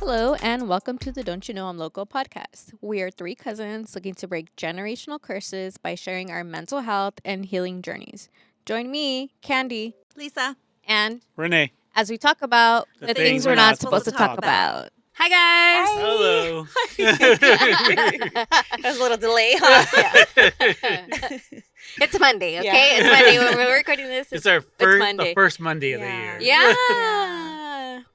Hello, and welcome to the Don't You Know I'm Loco podcast. We are three cousins looking to break generational curses by sharing our mental health and healing journeys. Join me, Candy, Lisa, and Rene. as we talk about the things we're not supposed to talk about. Hi, guys. Hello. there's a little delay, huh? It's Monday, okay? Yeah. It's Monday when we're recording this. It's our Monday. the first Monday of the Yeah. year. Yeah.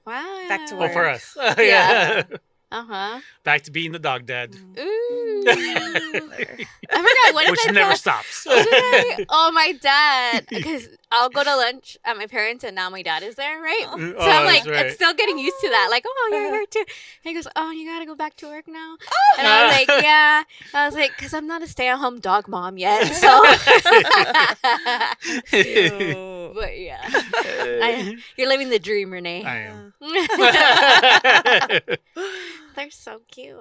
Wow. Back to Well, work. for us. Yeah. Uh-huh. Back to being the dog dad. Ooh. I forgot what Which did I never tell- stops. Oh, my dad. Because I'll go to lunch at my parents, and now my dad is there, right? Oh. So Oh, I'm like, that's right. it's still getting used to that. Like, oh, you're here too. And he goes, oh, you got to go back to work now? And I was like, yeah. I was like, because I'm not a stay-at-home dog mom yet. So, Ew. but yeah. You're living the dream, Rene. I am. They're so cute.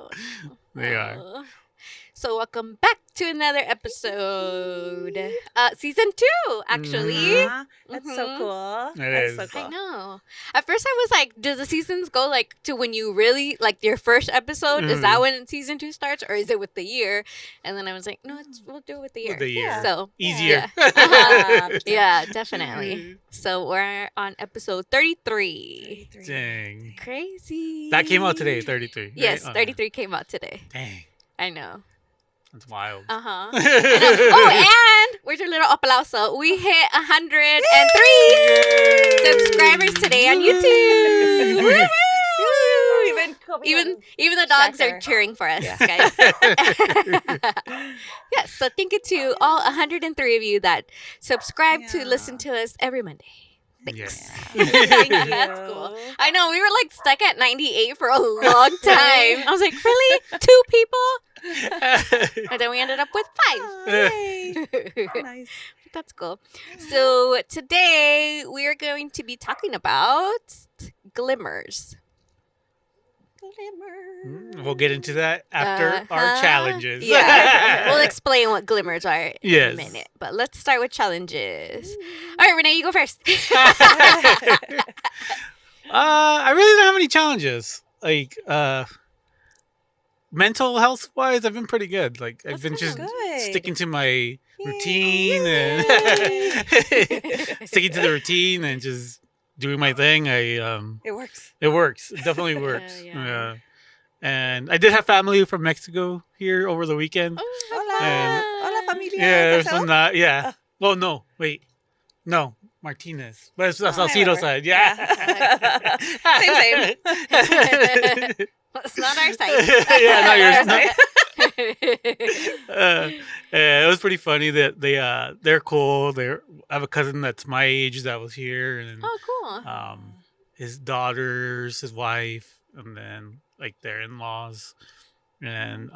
They are. Aw. So welcome back to another episode. Season 2, actually. Aw, that's so Mhm. cool. It That's is. so cool. I know. At first, I was like, "Does the seasons go like to when you really like your first episode? Is that when season 2 starts, or is it with the year?" And then I was like, "No, we'll do it with the year." With the year. Yeah. So Easier. yeah, yeah, definitely. So we're on episode 33. Dang. Crazy. That came out today, 33. right? Yes, Oh, 33 came out today. Dang. I know. That's wild. Uh-huh. Oh, and where's your little aplauso? We hit 103 subscribers today on YouTube. Woohoo! Even the dogs are Tracker. cheering for us, Yeah. guys. Yes, so thank you to all 103 of you that subscribe to listen to us every Monday. Thanks. Yes. Thank you. That's cool. I know, we were like stuck at 98 for a long time. I was like, really? 2 people? And then we ended up with 5. Oh, yay. Nice. That's cool. So today we are going to be talking about glimmers. We'll get into that after our Uh-huh. challenges. Yeah. We'll explain what glimmers are in Yes. a minute. But let's start with challenges. All right, Renee, you go first. I really don't have any challenges. Like, mental health wise, I've been pretty good. Like, I've been just good. sticking to my routine and sticking to the routine and just doing my thing. It works. It works. It definitely works. Yeah. Yeah. And I did have family from Mexico here over the weekend. Hola. And- Hola, familia. Yeah, Is that so? yeah. Well, no, wait, no, Martinez, but it's the Salcido whatever. side. Yeah. Same. It's not our side. Yeah, not yours. It was pretty funny that they're cool. I have a cousin that's my age that was here, and Oh, cool. his daughters, his wife, and then like their in-laws. And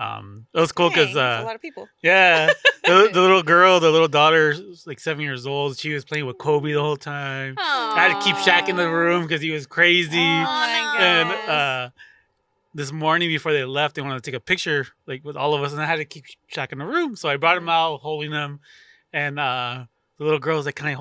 it was cool Dang, because that's a lot of people. yeah, the little girl, the little daughter, was like 7 years old. She was playing with Kobe the whole time. I had to keep Shaq in the room because he was crazy. Oh my And gosh. this morning before they left, they wanted to take a picture like with all of us, and I had to keep Shaq in the room. So I brought him out, holding him, and the little girl was like, "Can I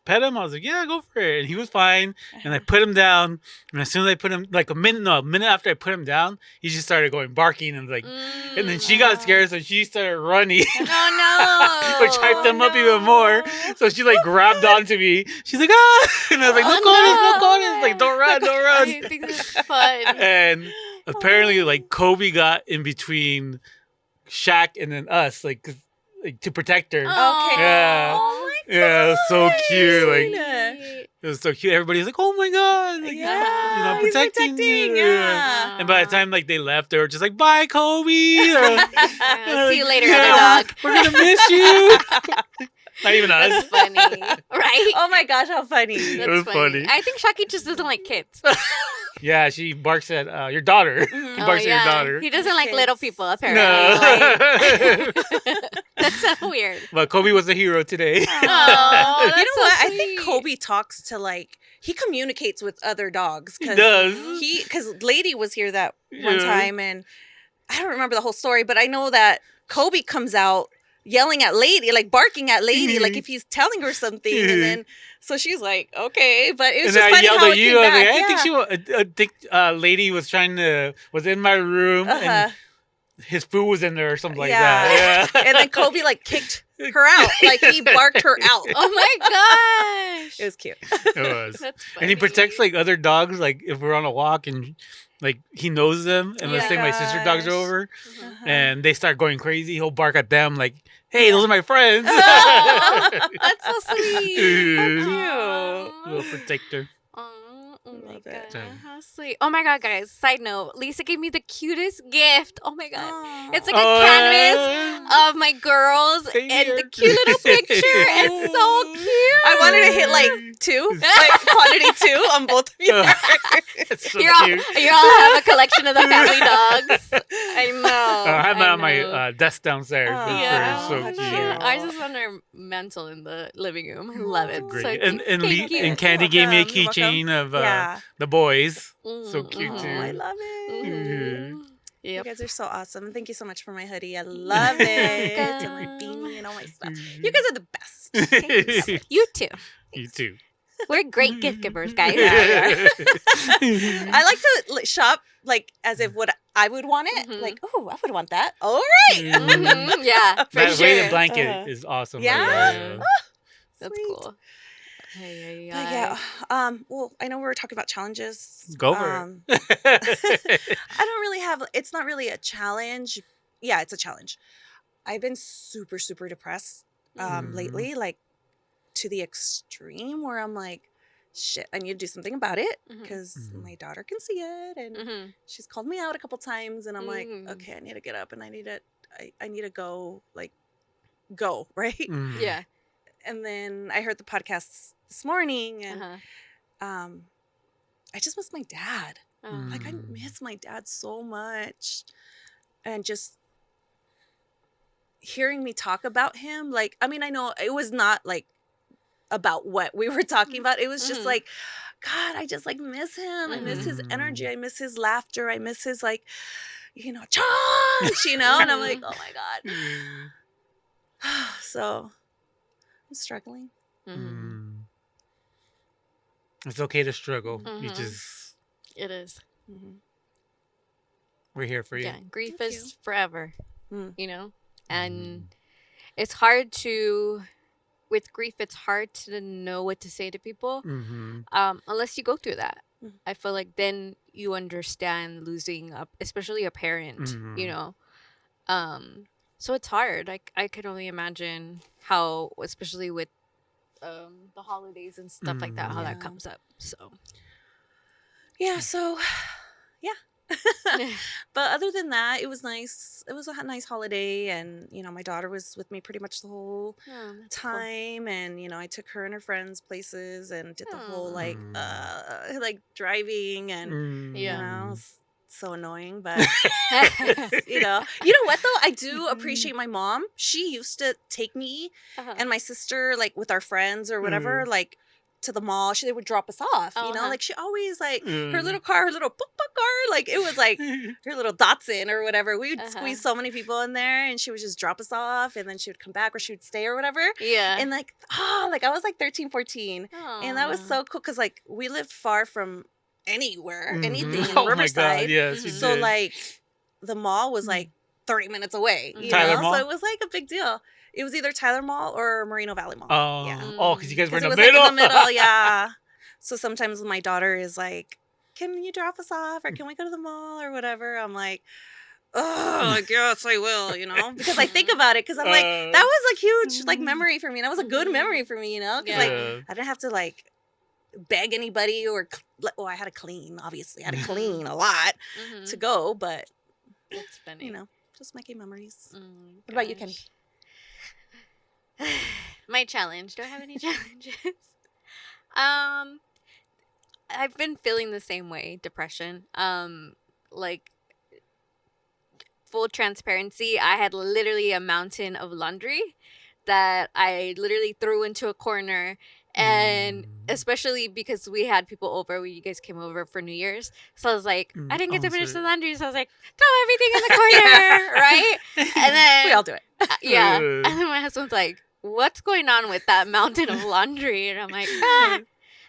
pet him?" I was like, "Yeah, go for it." And he was fine. And I put him down, and as soon as I put him, like a minute after I put him down, he just started going barking and like, and then she got scared, so she started running. Oh, no. Which hyped them up even more. So she like grabbed onto me. She's like, ah! And I was like, no corners. Like, don't run. I think this is fun. And apparently, like, Kobe got in between Shaq and then us, like to protect her. Okay. Yeah. Oh my Yeah, it was so cute. Like, God. it was so cute. Everybody was like, oh my God. Like, Yeah, he's he's protecting you. yeah. And by the time like they left, they were just like, bye, Kobe. Yeah, see you later, other dog. We're going to miss you. Not even That's us. funny. Right? Oh my gosh, how funny. That's was funny. I think Shaki just doesn't like kids. Yeah, she barks at your daughter. He Oh, barks at your daughter. He doesn't like Kids. little people, apparently. No. That's so weird. But Kobe was a hero today. Oh, You know that's so what? I think sweet. Kobe talks to he communicates with other dogs. He does. Because Lady was here that one Yeah. time, and I don't remember the whole story, but I know that Kobe comes out yelling at Lady, like barking at Lady, like if he's telling her something, and then so she's like, okay, but it was And just I funny yelled how at it you. came I was back. like, I think lady was was in my room and his food was in there or something like that. Yeah. And then Kobe like kicked her out, like he barked her out. Oh my gosh. It was cute. It was. That's And he protects funny. like other dogs, like if we're on a walk and like he knows them, and let's Yeah. say my sister dogs are Gosh. over Uh-huh. and they start going crazy, he'll bark at them like, "Hey, those are my friends." That's so sweet. How cute. Little protector. Oh my Love god, it. how sweet. Oh my god, guys, side note, Lisa gave me the cutest gift. Oh my god. Aw. It's like a canvas of my girls Same and here. the cute little picture. It's so cute. I wanted to hit like 2, like quantity 2 on both of you. It's so You're all, cute. you all have a collection of the family dogs. I know. I have it on know. my desk downstairs. Oh, Yeah, It's so how cute. cute. I just want our mantle in the living room. I love it. Great. So and cute. and, Thank you. and Candy gave me a You're welcome. keychain of Yeah. the boys. So Mm, cute Oh, too. I love it. Mhm. You Yep. guys are so awesome. Thank you so much for my hoodie. I love it. And my beanie and all my stuff. You guys are the best. You too. You too. We're great gift givers, guys. Yeah. I like to shop like as if what I would want it. Mhm. Like, oh, I would want that. All right. Mhm. Yeah, for That sure. weighted blanket Uh-huh. is awesome. Yeah. Right That's Sweet. cool. Hey, But yeah. Well, I know we were talking about challenges. Go for I it. don't really have. It's not really a challenge. Yeah, it's a challenge. I've been super, super depressed Mhm. lately, like to the extreme where I'm like, shit, I need to do something about it Mhm. because Mhm. my daughter can see it, and Mhm. she's called me out a couple times, and I'm like, Mhm. okay, I need to get up, and I need to, I need to go, like, go right. Mhm. Yeah. And then I heard the podcast this morning, and Uh-huh. I just miss my dad. Like, I Mm. miss my dad so much, and just hearing me talk about him, like, I mean, I know it was not like about what we were talking about. It was just Mhm. like, God, I just like miss him. I miss his energy. I miss his laughter. I miss his like, charge, and I'm like, Mhm. oh my God. Mm. So I'm struggling. Mhm. Mm. It's okay to struggle. You Mhm. just It is. Mhm. we're here for you. Yeah, grief Thank is forever, Mm. and it's hard with grief, it's hard to know what to say to people, Mm-hmm. unless you go through that. Mhm. I feel like then you understand losing especially a parent, Mhm. so it's hard. I could only imagine how, especially with the holidays and stuff like that, how that Yeah. comes up. So Yeah. So, yeah. But other than that, it was nice. It was a nice holiday, and my daughter was with me pretty much the whole Oh, that's cool. time, and I took her and her friends places and did the whole like Mm. like driving, and Yeah. it's so annoying, but you know what though, I do appreciate my mom. She used to take me Uh-huh. and my sister, like with our friends or whatever, like to the mall. They would drop us off, Uh-huh. like she always like her Mm. little car, her little book car, like it was like her little Datsun or whatever. We would Uh-huh. squeeze so many people in there, and she would just drop us off, and then she would come back, or she would stay or whatever. Yeah. And like, like I was like 13, 14. And that was Aw. so cool because like we lived far from anywhere, anything Mhm. in Oh my Riverside. God! Yes, you So did. like the mall was like 30 minutes away, Tyler So Mall? it was like a big deal. It was either Tyler Mall or Moreno Valley Mall. Oh, Yeah. because you guys were in Because it the was middle. like in the middle, yeah. So sometimes my daughter is like, can you drop us off, or can we go to the mall or whatever? I'm like, oh, I guess I will, because I think about it, because I'm like, that was a huge like memory for me. That was a good memory for me, because Yeah. like I didn't have to like beg anybody or well, I had to clean, obviously. I had to clean a lot Mhm. to go, but That's funny. just making memories. Oh, What about you, Kenny? gosh. My challenge. Do I have any challenges? I've been feeling the same way, depression. Like, full transparency, I had literally a mountain of laundry that I literally threw into a corner. And especially because we had people over when you guys came over for New Year's. So I was like, I didn't get to finish the laundry. So I was like, throw everything in the corner, right? And then We all do it. yeah. And then my husband's like, what's going on with that mountain of laundry? And I'm like,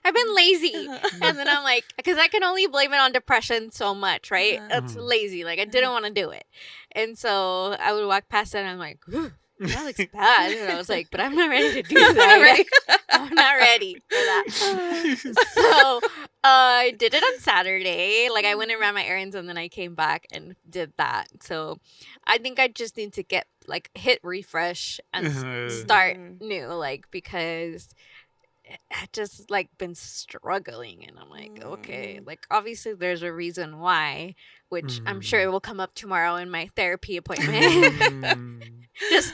I've been lazy. And then I'm like, because I can only blame it on depression so much, right? It's lazy. Like, I didn't want to do it. And so I would walk past it and I'm like, ooh, that looks bad. And I was like, but I'm not ready to do that. I'm not ready for that. So I did it on Saturday. Like, I went and ran my errands and then I came back and did that. So I think I just need to get, like, hit refresh and start new, like, because I just, like, been struggling. And I'm like, okay, like, obviously there's a reason why, which I'm sure it will come up tomorrow in my therapy appointment. Just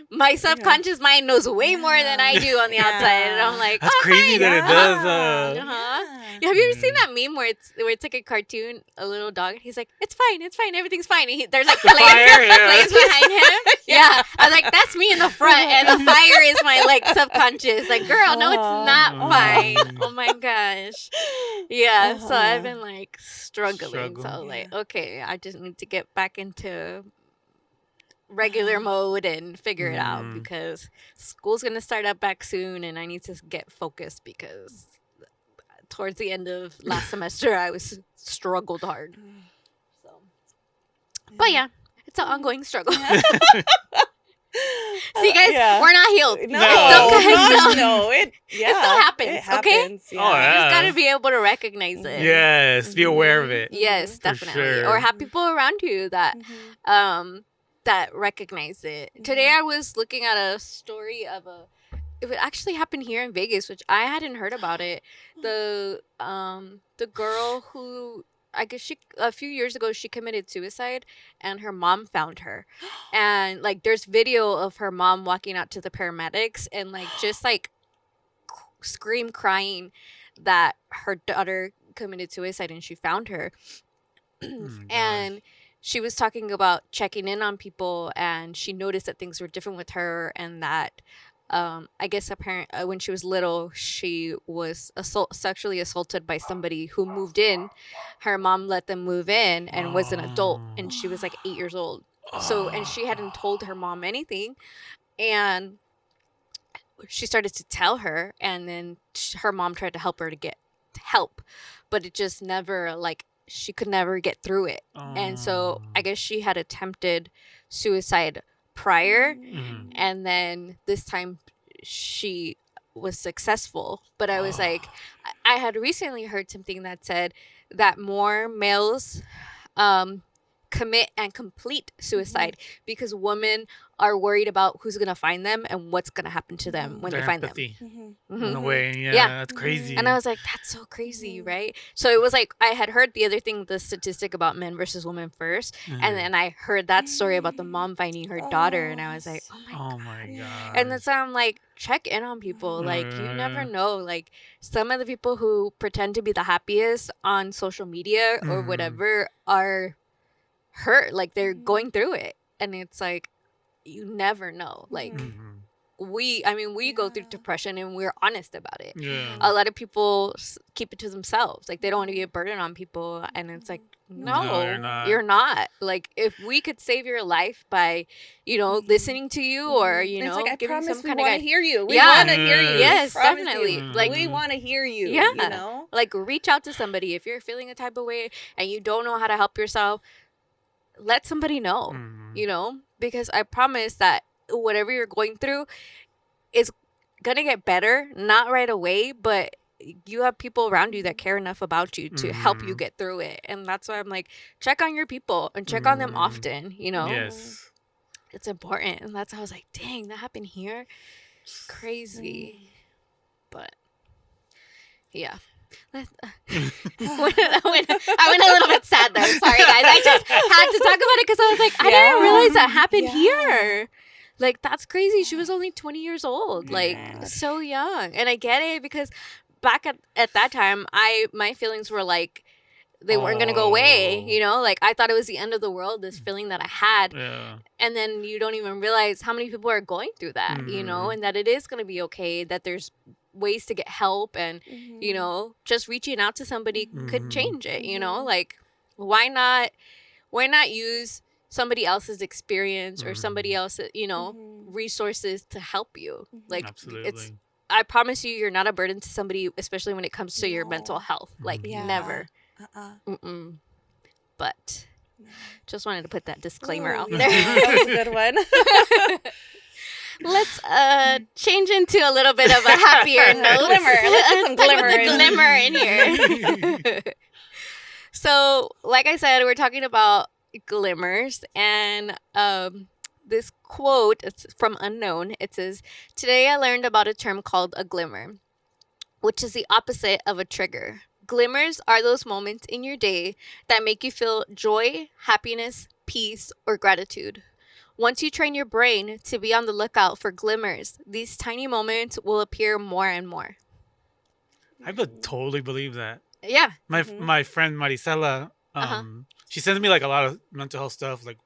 my subconscious mind knows way more than I do on the outside, and I'm like, that's crazy that it does. Have you ever seen that meme where it's like a cartoon, a little dog, and he's like, it's fine, everything's fine. And there's like flames behind him. Yeah, I was like, that's me in the front, and the fire is my like subconscious. Like, girl, no, it's not fine. Oh my gosh. Yeah. So I've been like struggling. So like, okay, I just need to get back into regular mode and figure it out, because school's gonna start up back soon and I need to get focused, because towards the end of last semester I was struggled hard. So but yeah, it's an ongoing struggle. See, guys, we're not healed. No, it still happens. Okay, Yeah. You just gotta be able to recognize it. Yes, be aware of it. Yes, definitely. sure. Or have people around you that that recognize it. Today I was looking at a story of it actually happened here in Vegas, which I hadn't heard about it. The girl who, I guess a few years ago she committed suicide, and her mom found her. And like there's video of her mom walking out to the paramedics and like just like scream crying that her daughter committed suicide and she found her. And she was talking about checking in on people, and she noticed that things were different with her, and that I guess when she was little, she was sexually assaulted by somebody who moved in. Her mom let them move in and was an adult, and she was like 8 years old. So, and she hadn't told her mom anything, and she started to tell her, and then her mom tried to help her to get help, but it just never, like, she could never get through it. And so I guess she had attempted suicide prior, and then this time she was successful. But I was like, I had recently heard something that said that more males commit and complete suicide because women are worried about who's gonna find them and what's gonna happen to them when they find them. In a way, yeah, that's crazy. And I was like, that's so crazy, right? So it was like I had heard the other thing, the statistic about men versus women first, and then I heard that story about the mom finding her daughter, and I was like, oh my god. And that's why I'm like, check in on people. Like, you never know. Like, some of the people who pretend to be the happiest on social media or whatever are hurt. Like, they're going through it, and it's like, you never know. Like, we go through depression and we're honest about it. A lot of people keep it to themselves. Like, they don't want to be a burden on people, and it's like, no, you're not. Like, if we could save your life by, listening to you, or it's like, I giving promise some we kind want to of hear you. We want to hear you. Yes, Promise definitely. you. Like, we want to hear you. Yeah. Like, reach out to somebody if you're feeling a type of way and you don't know how to help yourself. Let somebody know, because I promise that whatever you're going through is gonna get better, not right away, but you have people around you that care enough about you to help you get through it. And that's why I'm like, check on your people and check on them often. Yes, it's important. And that's how I was like, dang, that happened here. Crazy. But yeah. I went a little bit sad though. Sorry, guys. I just had to talk about it because I was like, I didn't realize that happened here. Like, that's crazy. She was only 20 years old. Like, so young. And I get it, because back at that time, my feelings were like, they weren't going to go away, you know? Like, I thought it was the end of the world, this feeling that I had. Yeah. And then you don't even realize how many people are going through that, you know, and that it is going to be okay, that there's ways to get help, and, you know, just reaching out to somebody could change it, you know? Like, why not use somebody else's experience or somebody else's, you know, resources to help you? Like, Absolutely. I promise you're not a burden to somebody, especially when it comes to your mental health. Like, never. But just wanted to put that disclaimer out there. That was a good one. Let's change into a little bit of a happier note. Glimmer. Let's put some glimmer the glimmer in here. So, like I said, we're talking about glimmers, and this quote, it's from Unknown. It says, "Today I learned about a term called a glimmer, which is the opposite of a trigger. Glimmers are those moments in your day that make you feel joy, happiness, peace, or gratitude. Once you train your brain to be on the lookout for glimmers, these tiny moments will appear more and more." I would totally believe that. Yeah. My friend Maricela, she sends me like a lot of mental health stuff. Like,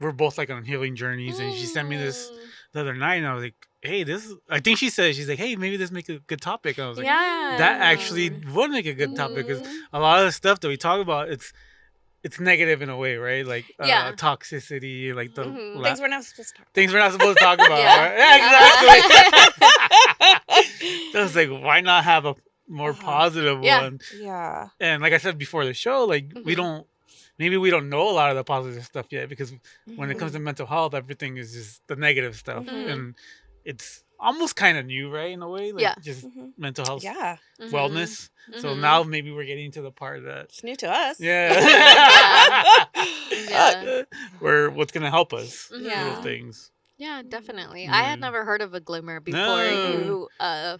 we're both like on healing journeys, and she sent me this the other night, and I was like, "Hey, this." I think she's like, "Hey, maybe this make a good topic." And I was like, Yeah. "That actually would make a good topic, because a lot of the stuff that we talk about, it's negative in a way, right? Like toxicity, like the things we're not supposed to talk about. Things we're not supposed to talk about. Yeah. Right? Yeah, exactly. So I was like, why not have a more positive one? Yeah. And like I said before the show, like we don't know a lot of the positive stuff yet, because when it comes to mental health, everything is just the negative stuff, and it's almost kind of new, right? In a way, like just mental health, wellness. So now maybe we're getting to the part that it's new to us. where what's gonna help us with things. Yeah, definitely. I had never heard of a glimmer before you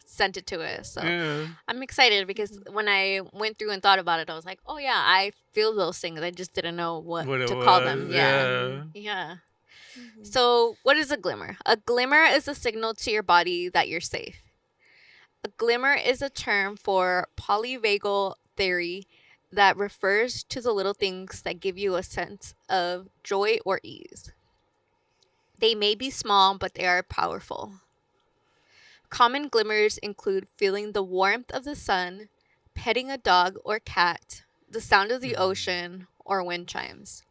sent it to us. So I'm excited, because when I went through and thought about it, I was like, oh, yeah, I feel those things. I just didn't know what to call them. Yeah. So what is a glimmer? A glimmer is a signal to your body that you're safe. A glimmer is a term for polyvagal theory that refers to the little things that give you a sense of joy or ease. They may be small, but they are powerful. Common glimmers include feeling the warmth of the sun, petting a dog or cat, the sound of the ocean, or wind chimes,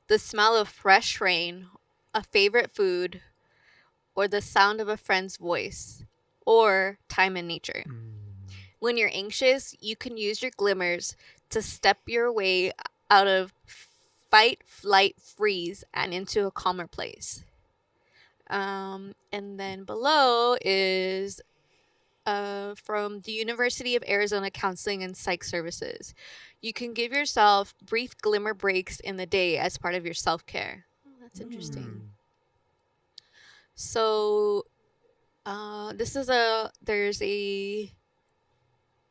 the smell of fresh rain, a favorite food, or the sound of a friend's voice, or time in nature. When you're anxious, you can use your glimmers to step your way out of fight, flight, freeze, and into a calmer place. And then below is from the University of Arizona Counseling and Psych Services. You can give yourself brief glimmer breaks in the day as part of your self-care. Oh, that's interesting. So, there's a,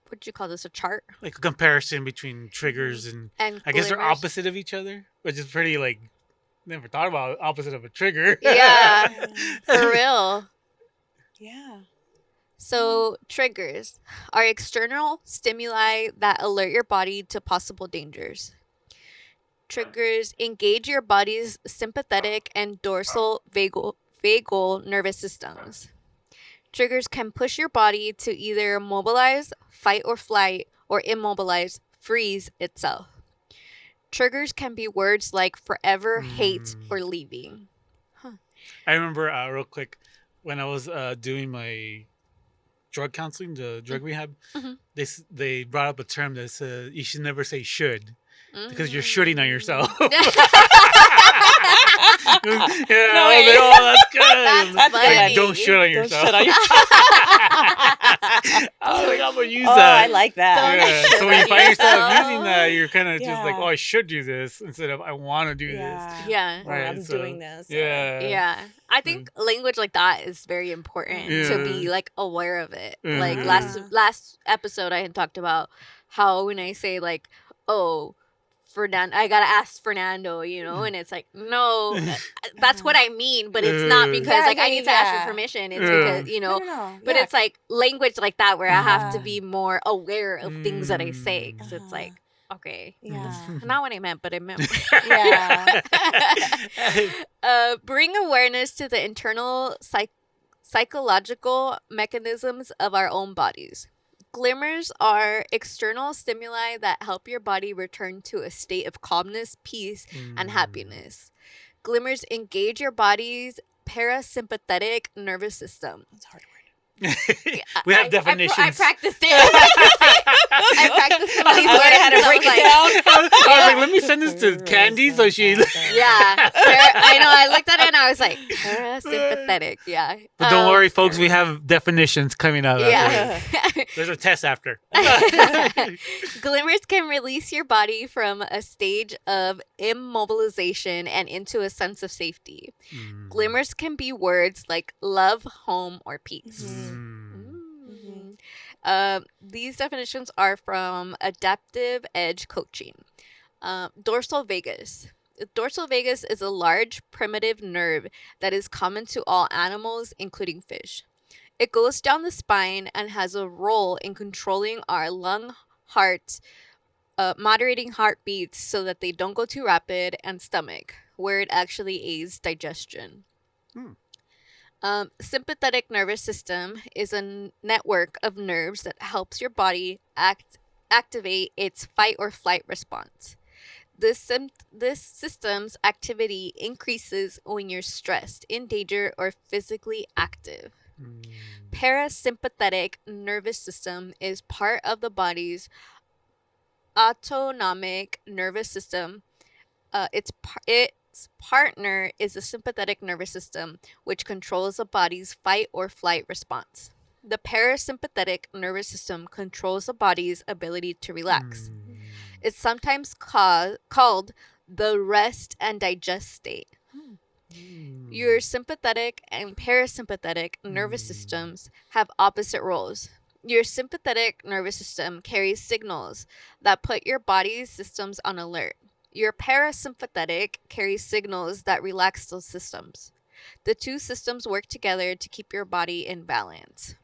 what do you call this, a chart? Like a comparison between triggers and I guess they're opposite of each other, which is pretty, like, never thought about opposite of a trigger. Yeah, for real. Yeah. So, triggers are external stimuli that alert your body to possible dangers. Triggers engage your body's sympathetic and dorsal vagal nervous systems. Triggers can push your body to either mobilize, fight or flight, or immobilize, freeze itself. Triggers can be words like forever, hate, or leaving. I remember, real quick, when I was doing my drug counseling, the drug rehab, they brought up a term that says you should never say should, because you're shooting on yourself. I was like, oh, that's good. That's funny. Don't shoot on yourself. I was like, I'm going to use Oh, that. I like that. Yeah. So when you find yourself yourself. using that, you're kind of just like, oh, I should do this, instead of I want to do this. Yeah. Or I'm doing this. Yeah. I think language like that is very important to be like aware of it. Mhm. Like last episode I had talked about how when I say like, oh, I gotta ask Fernando, you know, and it's like, no, that's what I mean, but it's not because I need to ask your permission. It's because, you know, but it's like language like that where I have to be more aware of things that I say, because it's like, Okay. Yeah. That's not what I meant, but I meant. Yeah. Bring awareness to the internal psychological mechanisms of our own bodies. Glimmers are external stimuli that help your body return to a state of calmness, peace, and happiness. Glimmers engage your body's parasympathetic nervous system. That's a hard word. We have definitions. I practiced it. I practiced some of these words. How to break it down. I was like, let me send this to Candy so she. Yeah, I know. I looked at it and I was like, parasympathetic. Yeah. But don't worry, folks. We have definitions coming out. Yeah. There's a test after. Glimmers can release your body from a stage of immobilization and into a sense of safety. Glimmers can be words like love, home, or peace. These definitions are from Adaptive Edge Coaching. Dorsal vagus. Dorsal vagus is a large primitive nerve that is common to all animals, including fish. It goes down the spine and has a role in controlling our lung, heart, moderating heartbeats so that they don't go too rapid, and stomach, where it actually aids digestion. Sympathetic nervous system is a network of nerves that helps your body activate its fight or flight response. This system's activity increases when you're stressed, in danger, or physically active. Parasympathetic nervous system is part of the body's autonomic nervous system. Its partner is the sympathetic nervous system, which controls the body's fight or flight response. The parasympathetic nervous system controls the body's ability to relax. It's sometimes called the rest and digest state. Your sympathetic and parasympathetic nervous systems have opposite roles. Your sympathetic nervous system carries signals that put your body's systems on alert. Your parasympathetic carries signals that relax those systems. The two systems work together to keep your body in balance.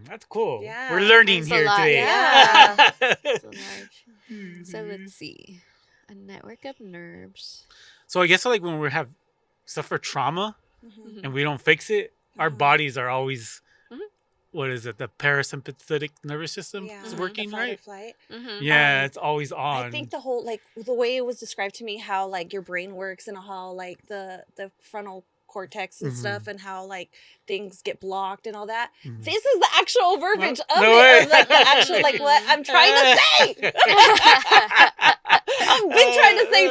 That's cool. Yeah. We're learning That's here a lot, today. yeah. So let's see. A network of nerves. So I guess like when we have suffer trauma and we don't fix it, our bodies are always what is it? The parasympathetic nervous system is working, the fight right? or flight. Yeah, it's always on. I think the whole the way it was described to me, how like your brain works and how like the frontal cortex and stuff, and how like things get blocked and all that. This is the actual verbiage of it, of like the actual like what I'm trying to say. I've been trying to say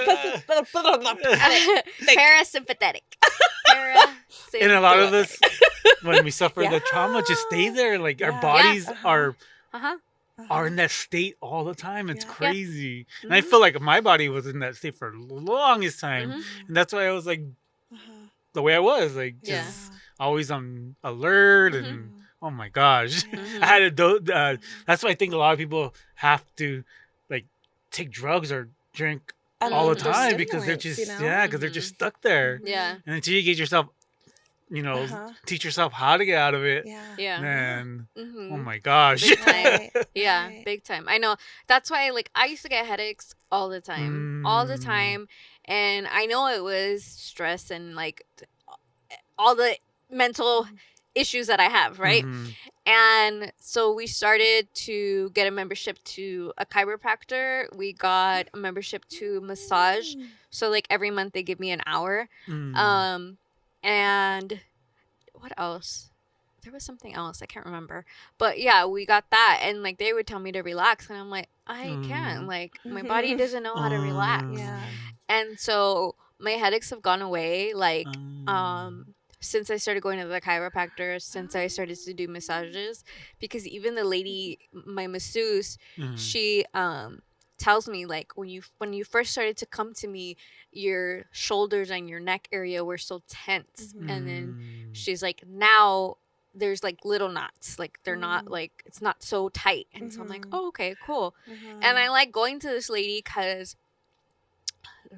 Parasympathetic. And a lot of us, when we suffer the trauma, just stay there. Like our bodies are in that state all the time. It's crazy. And I feel like my body was in that state for the longest time. And that's why I was like the way I was, like just always on alert and oh my gosh. I had to that's why I think a lot of people have to like take drugs or drink all the time because they're just because they're just stuck there. Yeah. And until you get yourself teach yourself how to get out of it. Yeah. Man, oh my gosh. Big time. Yeah, big time. I know. That's why, like, I used to get headaches all the time. And I know it was stress and, like, all the mental issues that I have, right? And so we started to get a membership to a chiropractor. We got a membership to massage. So, like, every month they give me an hour. And what else? There was something else. I can't remember. But yeah, we got that. And like they would tell me to relax. And I'm like, I can't. Like my body doesn't know how to relax. And so my headaches have gone away. Like since I started going to the chiropractor, since I started to do massages. Because even the lady, my masseuse, she tells me like when you first started to come to me, your shoulders and your neck area were so tense, and then she's like, now there's like little knots, like they're not like it's not so tight, and so I'm like, oh, okay, cool. And I like going to this lady because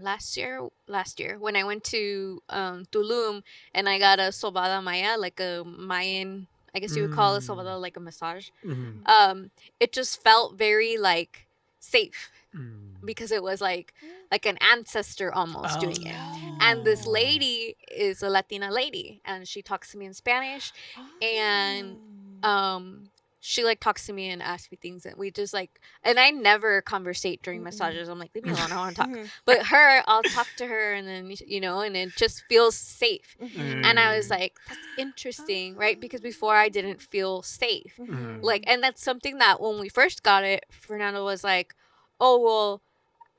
last year when I went to Tulum and I got a sobada maya, like a Mayan, I guess you would call a sobada like a massage. It just felt very like safe because it was like an ancestor almost doing it. And this lady is a Latina lady, and she talks to me in Spanish, and she like talks to me and asks me things, and we just like, and I never conversate during massages. I'm like, leave me alone, I want to talk. But her, I'll talk to her, and then and it just feels safe. And I was like, that's interesting, right? Because before I didn't feel safe, like, and that's something that when we first got it, Fernando was like, oh well,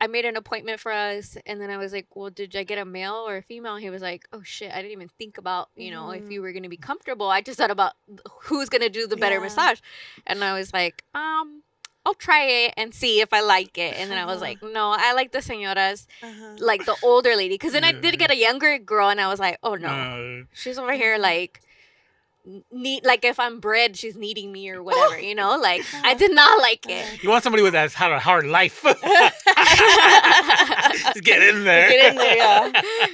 I made an appointment for us, and then I was like, well, did I get a male or a female? And he was like, oh shit, I didn't even think about, if you were going to be comfortable. I just thought about who's going to do the better massage. And I was like, I'll try it and see if I like it. And then I was like, no, I like the señoras, like the older lady. Because then I did get a younger girl, and I was like, oh no, she's over here like, like if I'm bread, she's needing me or whatever, like I did not like it. You want somebody that's had a hard life. Just get in there.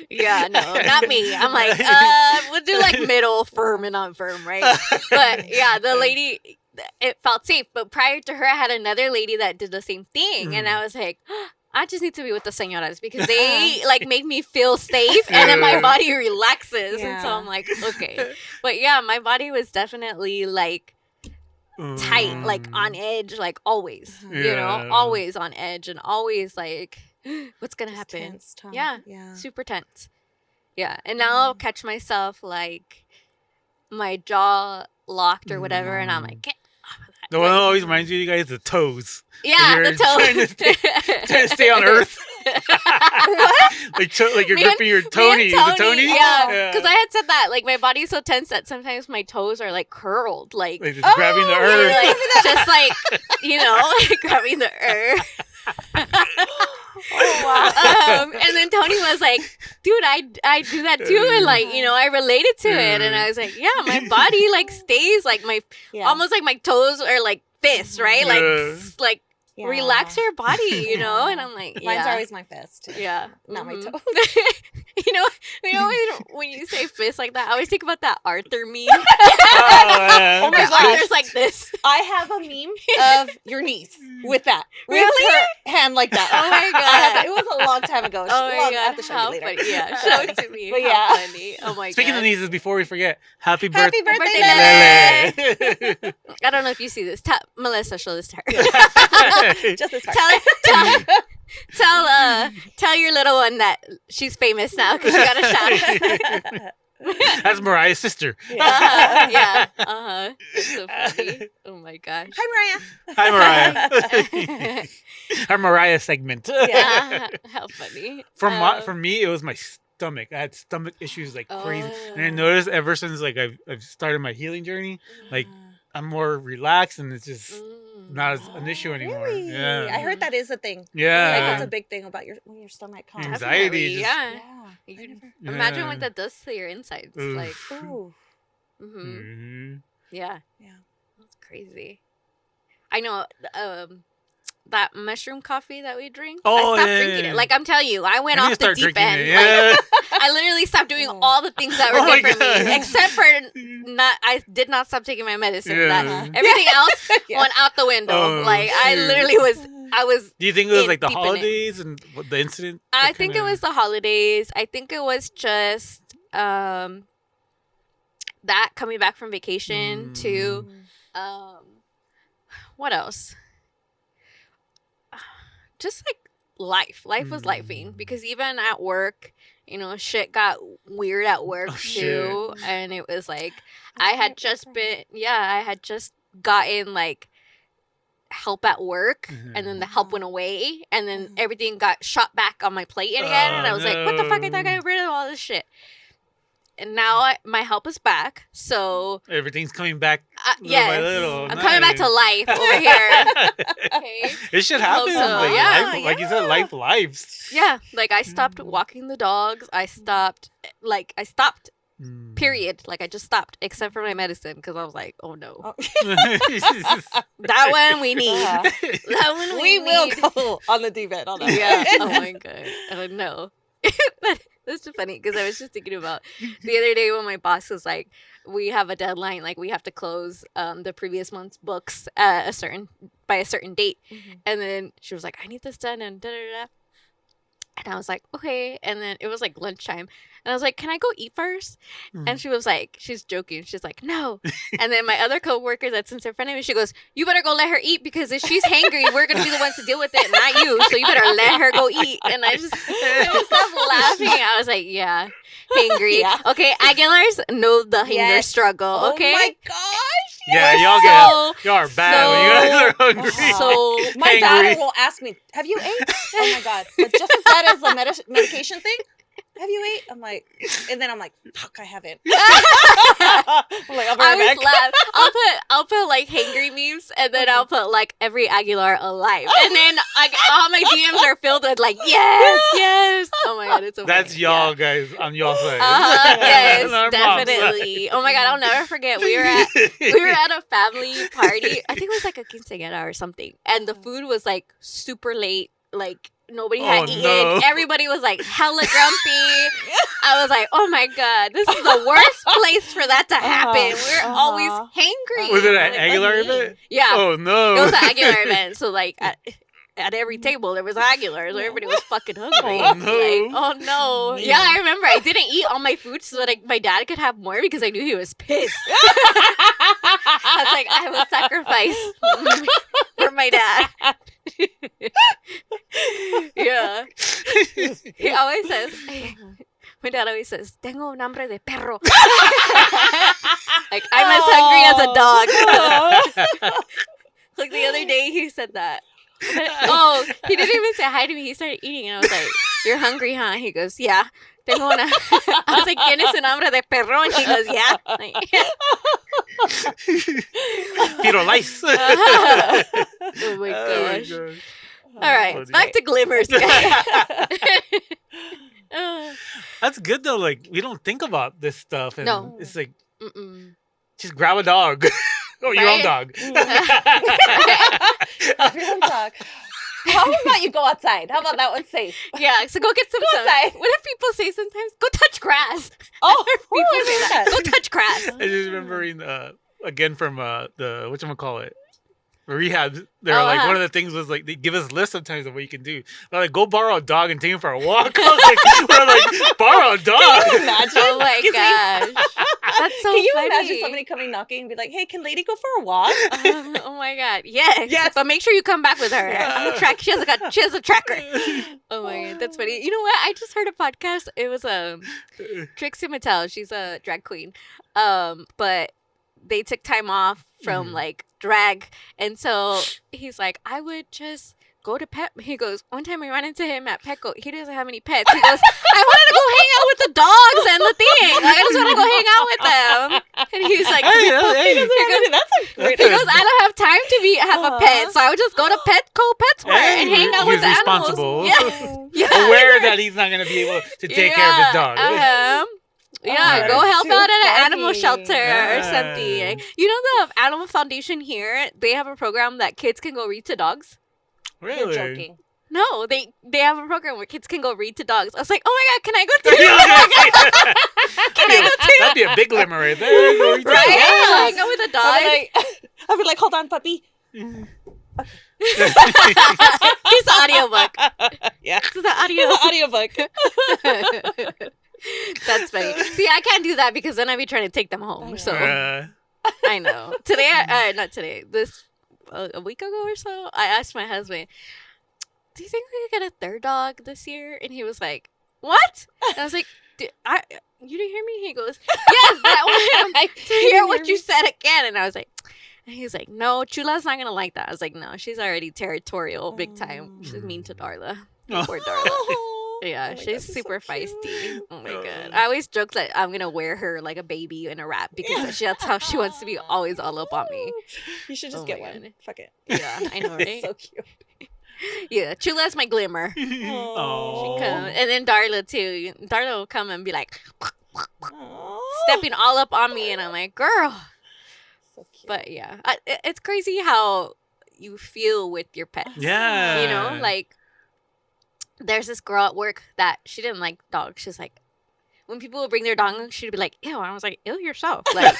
Yeah, no, not me. I'm like, we'll do like middle, firm and non-firm, right? But yeah, the lady, it felt safe. But prior to her, I had another lady that did the same thing, and I was like, I just need to be with the señoras because they like make me feel safe, and then my body relaxes, and so I'm like, okay. But yeah, my body was definitely like tight, like on edge, like always, always on edge, and always like, what's gonna happen? Tense, yeah, super tense. Yeah, and now I'll catch myself like my jaw locked or whatever, and I'm like, get off of that. The one that always reminds you guys the toes. Yeah, the toes. Trying to stay on Earth. like you're gripping your Tony. Is it Tony? Yeah, because I had said that. Like, my body's so tense that sometimes my toes are, like, curled. Like just grabbing the earth. Like, just, like, like, grabbing the earth. Oh, wow. And then Tony was like, dude, I do that too. And, like, I related to it. And I was like, yeah, my body, like, stays, like, almost like my toes are, like, fists, right? Like, relax your body, and I'm like, mine's always my fist. Yeah, not my toe. when you say fist like that, I always think about that Arthur meme. Oh my gosh, Arthur's like this. I have a meme of your niece with that, with her hand like that. Oh my god, it was a long time ago. Oh my god, I have to show how you later. funny. Yeah, show it to me. But how funny. Oh my god. Speaking of nieces, before we forget, happy birthday, Lele. I don't know if you see this. Melissa, show this to her. Just this part. Tell your little one that she's famous now because she got a shot. That's Mariah's sister. Yeah. It's so funny. Oh my gosh. Hi, Mariah. Our Mariah segment. Yeah. How funny. For me, it was my stomach. I had stomach issues like crazy, and I noticed ever since like I've started my healing journey, like I'm more relaxed, and it's just not as an issue anymore. Really? Yeah, I heard that is a thing. Yeah, like that's a big thing about when your stomach comes. Anxiety. Imagine what that does to your insides. Oof. Like, ooh. Yeah. That's crazy. I know. That mushroom coffee that we drink. I stopped drinking it. Like, I'm telling you, I went off the deep end. Like, I literally stopped doing all the things that were good for me, except for I did not stop taking my medicine. Everything else went out the window. Like, I literally was. Do you think it was like the holidays and the incident? I think it was the holidays. I think it was just that coming back from vacation to what else? Just like life was lifing, because even at work, shit got weird at work too. Shit. And it was like, I had just gotten like help at work, and then the help went away, and then everything got shot back on my plate again. And I was like, what the fuck? I thought I got rid of all this shit. And now my help is back, so everything's coming back little by little. I'm coming back to life over here. Okay. It should happen. So. Like you said, life lives. Yeah, like I stopped walking the dogs. I stopped. Period. Like I just stopped, except for my medicine, because I was like, oh no, that one we need. That one we will go on the deep end on that. Yeah. Oh my god. Oh no. It's just funny because I was just thinking about the other day when my boss was like, we have a deadline, like we have to close the previous month's books at by a certain date. And then she was like, I need this done and da da da. And I was like, okay. And then it was like lunchtime. And I was like, can I go eat first? And she was like, she's joking. She's like, no. And then my other coworker that sits in front of me, she goes, you better go let her eat because if she's hangry, we're going to be the ones to deal with it, not you. So you better let her go eat. And I was laughing. I was like, yeah, hangry. Yeah. Okay, Aguilars know the hanger struggle. Okay. Oh my gosh. Yeah, y'all are bad when you guys are hungry. So my daughter will ask me, have you ate? Oh my God. But just as bad as the medication thing. Have you ate? I'm like, and then I'm like, fuck, I haven't. I'm like, I'll be right back. Laugh. I'll put like hangry memes, and then I'll put like every Aguilar alive, and then like all my DMs are filled with like yes. Oh my God, it's so that's funny. y'all guys on y'all side. Yes, definitely. Oh my God, I'll never forget. We were at a family party. I think it was like a quinceañera or something, and the food was like super late, like. Nobody had eaten. No. Everybody was like hella grumpy. I was like, oh my God, this is the worst place for that to happen. We're always hangry. Was it an Aguilar event? Yeah. Oh no. It was an Aguilar event. So like at every table there was Aguilar. So everybody was fucking hungry. Oh no. Like, oh no. Yeah, I remember I didn't eat all my food so that like, my dad could have more because I knew he was pissed. I was like, I will sacrifice for my dad. Yeah. He always says, my dad always says, tengo un hambre de perro. Like, I'm as hungry as a dog. Like, the other day, he said that. Oh, he didn't even say hi to me. He started eating, and I was like, you're hungry, huh? He goes, yeah. Tengo una... I was like, ¿tienes un hambre de perro? And he goes, yeah. Like, Pero lice. Oh my gosh. All right, back to Glimmers. That's good though. Like we don't think about this stuff, and no. It's like just grab a dog. Oh, your own dog. Your own dog. How about you go outside? How about that one safe? Yeah, so go get some sun. What do people say sometimes? Go touch grass. Oh, people say that. Go touch grass. I just remembering again from the whatchamacallit, rehab. They're like one of the things was like they give us lists sometimes of what you can do. They're like, go borrow a dog and take him for a walk. I was like, we're like, borrow a dog. Can you imagine? Oh my gosh. That's so funny. Can you funny. imagine somebody coming knocking and be like, hey, can lady go for a walk? Oh my God. Yes. But make sure you come back with her. On the track. She has a tracker. Oh my God. That's funny. You know what? I just heard a podcast. It was Trixie Mattel. She's a drag queen. But they took time off from like drag, and so he's like, I would just go to pet. He goes, one time I ran into him at Petco. He doesn't have any pets. He goes, I wanted to go hang out with the dogs and the thing. Like, I just want to go hang out with them. And he's like, he goes, I don't have time to have a pet, so I would just go to Petco PetSmart and hang out with the responsible. Animals. Yeah. Aware that he's not going to be able to take care of his dog. Yeah, go help out at an animal shelter or something. You know the Animal Foundation here, they have a program that kids can go read to dogs. Really? You're joking. No, they have a program where kids can go read to dogs. I was like, oh my God, can I go too? Can I go too? That'd be a big limmer right there. Right? Yeah, go with a dog. I'd be like, hold on, puppy. Here's the audiobook. Yeah. This is the audiobook. That's funny. See, I can't do that because then I'd be trying to take them home. So I know. Today, not today. This a week ago or so, I asked my husband, "Do you think we could get a third dog this year?" And he was like, "What?" And I was like, you didn't hear me? He goes, "Yes, that one." To hear what you said again, and I was like. And he's like, no, Chula's not gonna like that. I was like, no, she's already territorial, big time. She's mean to Darla. Poor Darla. Yeah, she's super feisty. Oh my God. I always joke that I'm gonna wear her like a baby in a wrap because that's how she wants to be always all up on me. You should just get one. Fuck it. Yeah, I know, right? So cute. Yeah, Chula's my Glimmer. And then Darla too. Darla will come and be like stepping all up on me, and I'm like, girl. So cute. But yeah, it's crazy how you feel with your pets. Yeah. You know, like there's this girl at work that she didn't like dogs. She's like, when people would bring their dog, she'd be like, ew. And I was like, ew yourself. Like,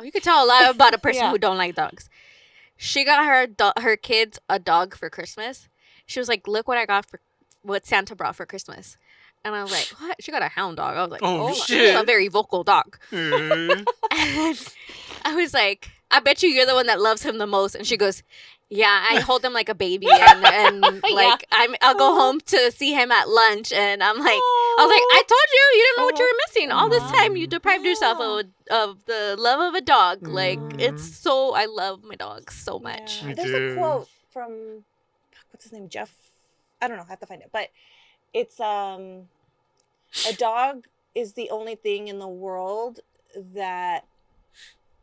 you could tell a lot about a person who don't like dogs. She got her kids a dog for Christmas. She was like, look what I got for what Santa brought for Christmas. And I was like, what? She got a hound dog. I was like, oh shit. This is a very vocal dog. And I was like, I bet you're the one that loves him the most. And she goes, yeah, I hold him like a baby, and like I'll go home to see him at lunch, and I was like, I told you, you didn't know what you were missing. All this time, you deprived yourself of the love of a dog. Like, it's so, I love my dogs so much. Yeah. There's a quote from, what's his name, Jeff? I don't know, I have to find it, but it's a dog is the only thing in the world that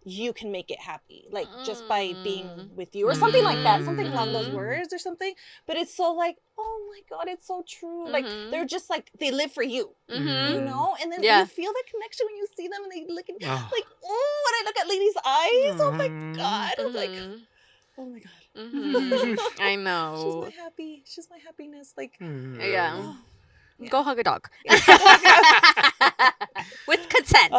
you can make it happy, like just by being with you or something like that, something along those words or something. But it's so like, oh my God, it's so true. Like, they're just like, they live for you, you know? And then you feel that connection when you see them and they look at, like, oh, when I look at Lady's eyes, oh my God. I'm like, oh my God. I know. She's my happiness. Like, yeah. Oh. Yeah. Go hug a dog. With consent.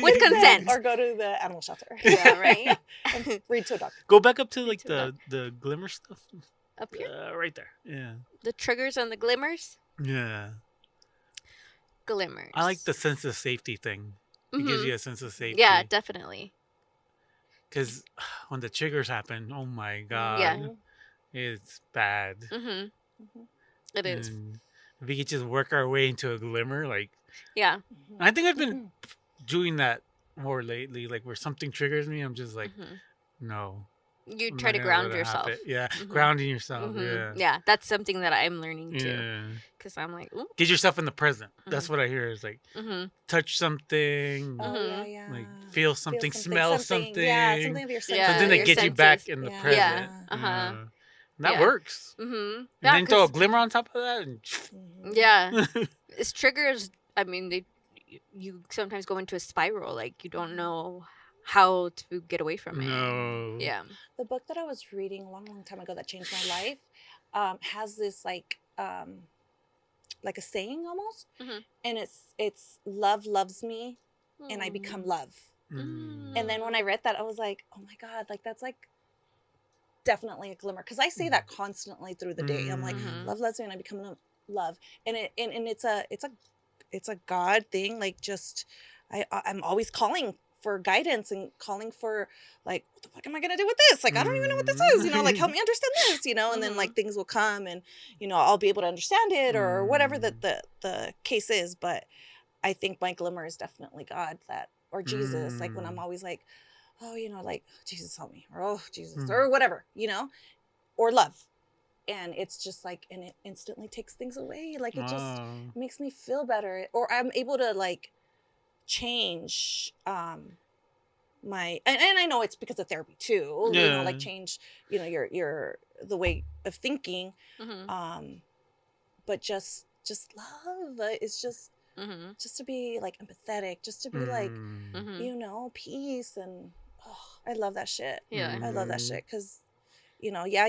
With consent. Or go to the animal shelter. Yeah, right? And read to a dog. Go back up to like the glimmer stuff. Up here? Right there. Yeah. The triggers and the glimmers? Yeah. Glimmers. I like the sense of safety thing. It gives you a sense of safety. Yeah, definitely. Because when the triggers happen, oh my God. It's bad. It is. And if we could just work our way into a glimmer, like... Yeah. I think I've been doing that more lately, like where something triggers me, I'm just like, no. You try to ground yourself. Yeah, grounding yourself, Yeah, that's something that I'm learning too. Yeah. Because I'm like, ooh. Get yourself in the present. That's what I hear is like, touch something, like feel something, smell something. Yeah, something of your senses. Something that gets you back in the present. Yeah. That works. And then throw a glimmer on top of that. And... Yeah. It's triggers. I mean, you sometimes go into a spiral. Like, you don't know how to get away from it. No. Yeah. The book that I was reading a long, long time ago that changed my life has this like a saying almost. And it's love loves me and I become love. And then when I read that, I was like, oh my God, like that's like definitely a glimmer. Because I say that constantly through the day. I'm like, love loves me and I become love. And it's a God thing. Like, just I'm always calling for guidance and calling for like, what the fuck am I gonna do with this? Like, I don't even know what this is, you know, like help me understand this, you know. And then like things will come and, you know, I'll be able to understand it or whatever the case is. But I think my glimmer is definitely God, that or Jesus. Like when I'm always like, oh, you know, like Jesus help me, or oh Jesus, or whatever, you know, or love. And it's just like, and it instantly takes things away. Like it just makes me feel better, or I'm able to like change my, and I know it's because of therapy too, you know, like change, you know, your the way of thinking. But just love is just to be like empathetic, just to be like, you know, peace. And I love that shit. Yeah. I love that shit because, you know, yeah,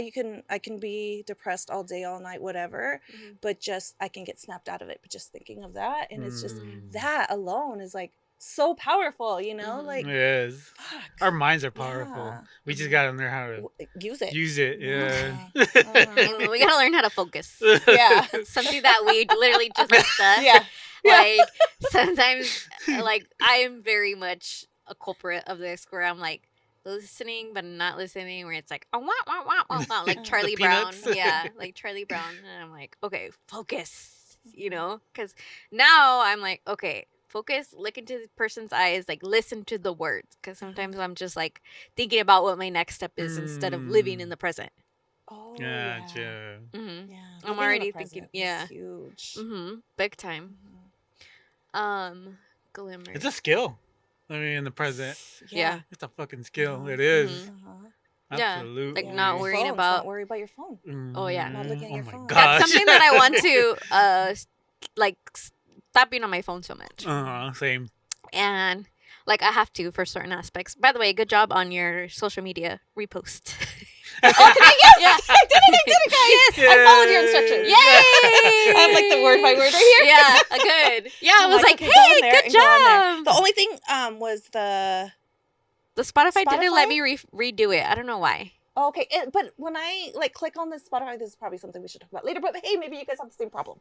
I can be depressed all day, all night, whatever, but just, I can get snapped out of it. But just thinking of that, and it's just, that alone is like so powerful, you know? Like, yes. Fuck. Our minds are powerful. Yeah. We just gotta learn how to use it. Yeah. We gotta learn how to focus. Yeah. It's something that we literally just discussed. Yeah. Like, sometimes, like, I'm very much a culprit of this where I'm like, listening but not listening, where it's like wah, wah, wah, wah, wah, like Charlie Brown. Yeah, like Charlie Brown. And I'm like, okay, focus, you know, because now I'm like, okay, focus, look into the person's eyes, like listen to the words, because sometimes I'm just like thinking about what my next step is instead of living in the present. Oh yeah. Yeah. I'm already thinking, huge. Big time. Glimmers. It's a skill. I mean, in the present. Yeah. It's a fucking skill. It is. Absolutely. Like not worrying about. Not worry about your phone. Oh yeah. Not looking at your phone. Gosh. That's something that I want to like stop being on my phone so much. Same. And like I have to for certain aspects. By the way, good job on your social media repost. Oh, today, yes! Yeah. I did it, guys! Yes, I followed your instructions. Yay! I have like the word by word right here. Yeah, good. Yeah, I I'm was like, okay, go in hey, there good and go in there. job. The only thing was the Spotify didn't let Spotify? me redo it. I don't know why. oh, okay. But when I like click on this Spotify, this is probably something we should talk about later. But hey, maybe you guys have the same problem.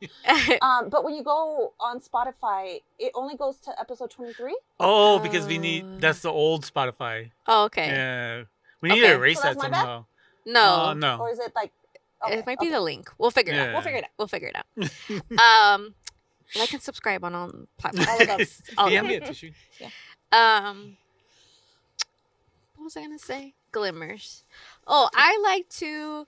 But when you go on Spotify, it only goes to episode 23. Oh, because we need that's the old Spotify. Oh, okay. Yeah, we need Okay. to erase So that that's my bad? somehow. No, No. Or is it like it might be the link. We'll figure it out. We'll figure it out. We'll figure it out. Like and subscribe on all platforms. All of us. All Yeah, of me them. a tissue. What was I gonna say? Glimmers. Oh, I like to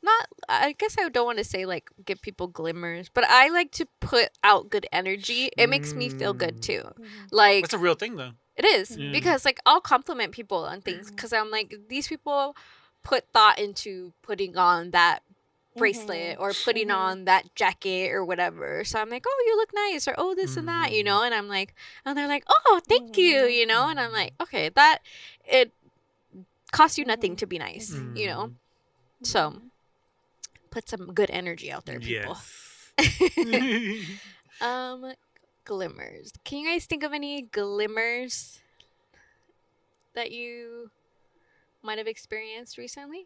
not. I guess I don't want to say like give people glimmers, but I like to put out good energy. It makes me feel good too. Like That's a real thing, though. it is Mm. because like I'll compliment people on things because I'm like these people put thought into putting on that bracelet or putting on that jacket or whatever. So I'm like, oh, you look nice, or oh, this and that, you know. And I'm like, and they're like, oh, thank you, you know. And I'm like, okay, that it costs you nothing to be nice, you know. So put some good energy out there, people. Yes. Glimmers. Can you guys think of any glimmers that you might have experienced recently?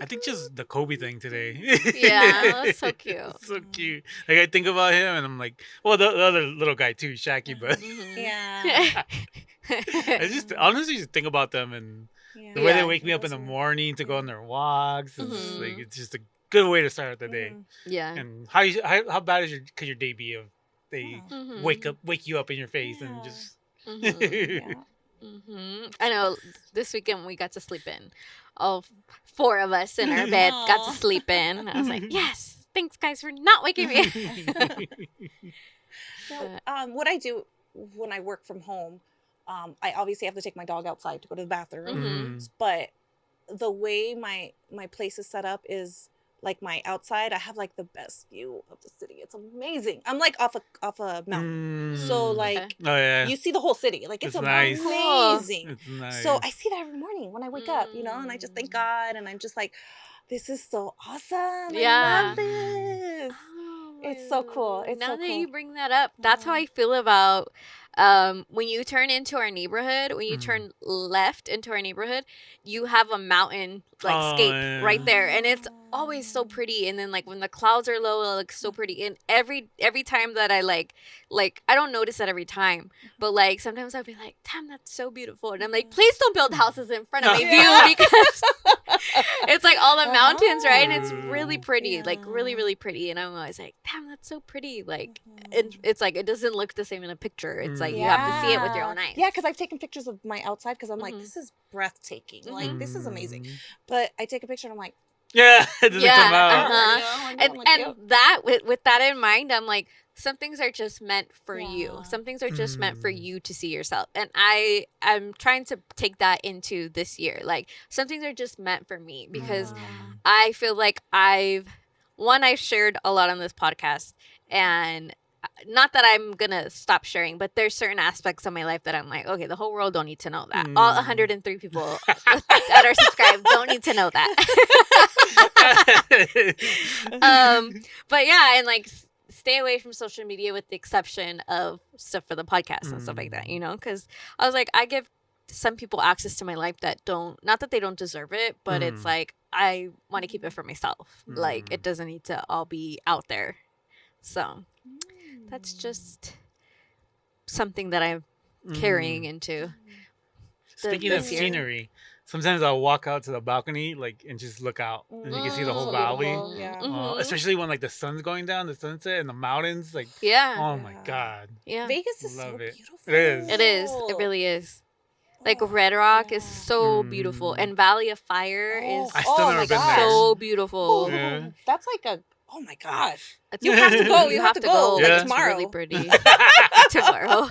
I think just the Kobe thing today. Yeah, that's so cute. So cute. Like I think about him and I'm like, well, the other little guy too, Shaqy, but Yeah. I just honestly just think about them and the way they wake me up in the morning to go on their walks. It's like it's just a good way to start the day. Yeah. And how bad could your day be if they wake you up in your face and just I know this weekend we got to sleep in. All four of us in our bed got to sleep in. I was like, yes, thanks guys for not waking me up. What I do when I work from home, I obviously have to take my dog outside to go to the bathroom. But the way my place is set up is like my outside, I have like the best view of the city. It's amazing. I'm like off a mountain. So like you see the whole city. Like it's nice. amazing. It's nice. So I see that every morning when I wake up, you know, and I just thank God and I'm just like, this is so awesome. I love this. It's so cool. It's now so that cool. you bring that up, that's how I feel about when you turn into our neighborhood, when you turn left into our neighborhood, you have a mountain like scape right there, and it's always so pretty. And then like when the clouds are low, it looks so pretty. And every time that I like I don't notice that every time, but like sometimes I'll be like, damn, that's so beautiful, and I'm like, please don't build houses in front of my view because it's like all the mountains, right? And it's really pretty, like really pretty. And I'm always like, damn, that's so pretty. Like it's like it doesn't look the same in a picture. It's like you have to see it with your own eyes. Yeah, because I've taken pictures of my outside because I'm like, this is breathtaking. Like this is amazing. But I take a picture and I'm like, it doesn't come out. And that with that in mind, I'm like, some things are just meant for you. Some things are just meant for you to see yourself. And I'm trying to take that into this year. Like some things are just meant for me because I feel like I've shared a lot on this podcast, and not that I'm gonna stop sharing, but there's certain aspects of my life that I'm like, okay, the whole world don't need to know that. All 103 people that are subscribed don't need to know that. But yeah, and like stay away from social media with the exception of stuff for the podcast and stuff like that, you know, because I was like, I give some people access to my life that not that they don't deserve it, but it's like I want to keep it for myself. Like it doesn't need to all be out there. So that's just something that I'm carrying into. Speaking of scenery, sometimes I'll walk out to the balcony, like, and just look out, and you can see the whole valley. Especially when like the sun's going down, the sunset, and the mountains. Like, oh my god, Vegas is so it. beautiful. It is. It is. It really is. Like Red Rock is so beautiful, and Valley of Fire is I still never been there. so beautiful. That's like a oh my gosh. It's, You have to go. You have to go like tomorrow. It's really pretty. Tomorrow.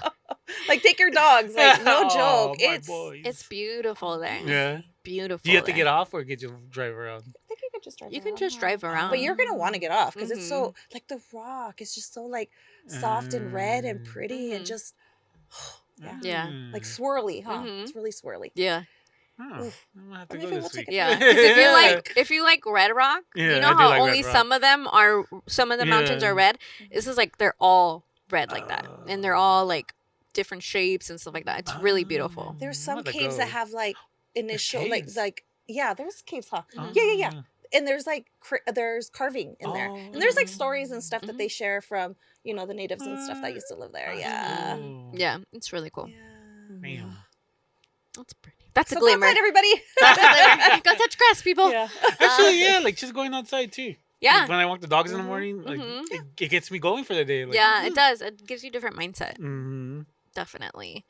Like take your dogs. Like no joke. It's beautiful there. Yeah. Beautiful. Do you have to get off or get you drive around? I think you could just drive. You can just drive around. But you're gonna want to get off because it's so like the rock is just so like soft and red and pretty and just yeah. like swirly, huh? It's really swirly. Yeah. Oh, Oof. I'm gonna have to Maybe go we'll this take week. a Yeah, because if you like Red Rock, Yeah, you I know do how like only Red Rock. some of the mountains Yeah. are red. This is like they're all red like that, and they're all like different shapes and stuff like that. It's really beautiful. There's I'm some about to caves that go. have like initial caves? like yeah, there's caves, huh? Mhm. Yeah. And there's like there's carving in there, and there's like stories and stuff that they Mhm. share from the natives and stuff that used to live there. That's Yeah. cool. Yeah, it's really cool. Yeah. Damn. That's pretty. That's a So go glimmer. outside, everybody. That's a glimmer. Go touch grass, people. Yeah. Actually, yeah, like just going outside too. Yeah. Like, when I walk the dogs in the morning, like it gets me going for the day. Like, Yeah, it does. It gives you a different mindset. Mm-hmm. Definitely.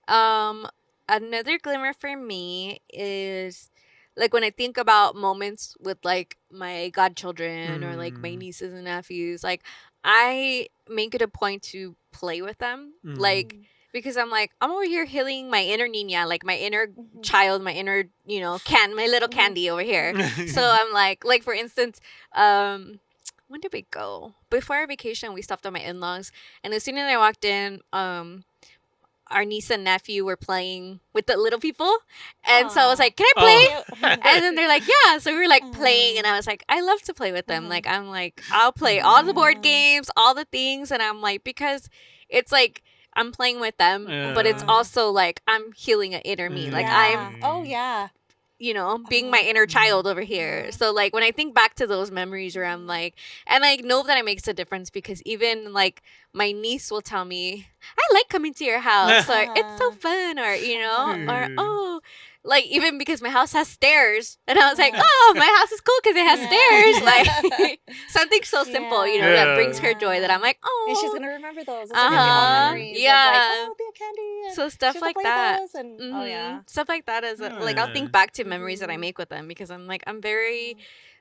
Another glimmer for me is like when I think about moments with like my godchildren or like my nieces and nephews, like I make it a point to play with them. Like because I'm like, I'm over here healing my inner Nina, like my inner child, my inner, my little candy over here. So I'm like for instance, when did we go? Before our vacation, we stopped at my in-laws, and as soon as I walked in, our niece and nephew were playing with the little people, and so I was like, "Can I play?" And then they're like, "Yeah." So we were like playing, and I was like, "I love to play with them." Like I'm like, I'll play all the board games, all the things, and I'm like because it's like I'm playing with them, but it's also like I'm healing an inner me. Like I'm yeah. being my inner child over here. So like when I think back to those memories where I'm like, and I know that it makes a difference because even like my niece will tell me, I like coming to your house, or it's so fun, or or oh, like even because my house has stairs, and I was like, oh, my house is cool because it has stairs, like something so simple, that brings her joy. That I'm like, oh, and she's gonna remember those. It's gonna be all memories. Yeah. Of like, oh, the candy. So stuff like that. And, oh yeah. Stuff like that is like I'll think back to memories that I make with them because I'm very